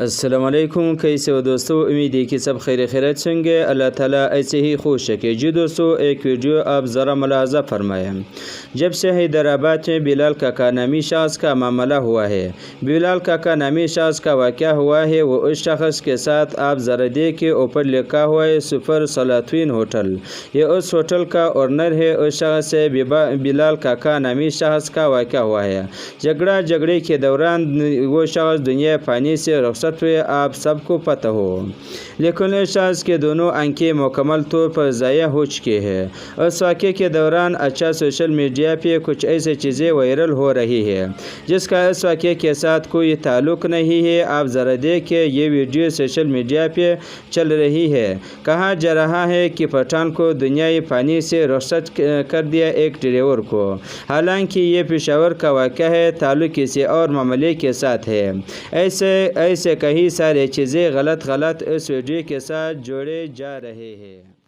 السلام علیکم، کیسے ہو دوستو؟ امید ہے کہ سب خیریت سے ہوں گے۔ اللہ تعالیٰ ایسے ہی خوش رکھے۔ جی دوستو، ایک ویڈیو آپ ذرا ملاحظہ فرمائیں۔ جب سے حیدرآباد میں بلال کاکا نامی شخص کا معاملہ ہوا ہے، بلال کاکا نامی شخص کا واقعہ ہوا ہے، وہ اس شخص کے ساتھ آپ ذرا دیکھیں، اوپر لکھا ہوا ہے سپر سلاطین ہوٹل، یہ اس ہوٹل کا اونر ہے۔ اس شخص سے بلال کاکا نامی شخص کا واقعہ ہوا ہے۔ جھگڑے کے دوران وہ شخص دنیا فانی سے رخصت ہوئے، آپ سب کو پتہ ہو، لیکن اس شخص کے دونوں آنکھیں مکمل طور پر ضائع ہو چکی ہیں۔ اس واقعے کے دوران سوشل میڈیا پہ کچھ ایسی چیزیں وائرل ہو رہی ہیں جس کا اس واقعے کے ساتھ کوئی تعلق نہیں ہے۔ آپ ذرا دیکھیں، یہ ویڈیو سوشل میڈیا پہ چل رہی ہے۔ کہا جا رہا ہے کہ پٹھان کو دنیائے فانی سے رخصت کر دیا ایک ڈرائیور کو، حالانکہ یہ پشاور کا واقعہ ہے، تعلق کسی اور معاملے کے ساتھ ہے۔ ایسے کئی سارے چیزیں غلط اس ویڈیو کے ساتھ جوڑے جا رہے ہیں۔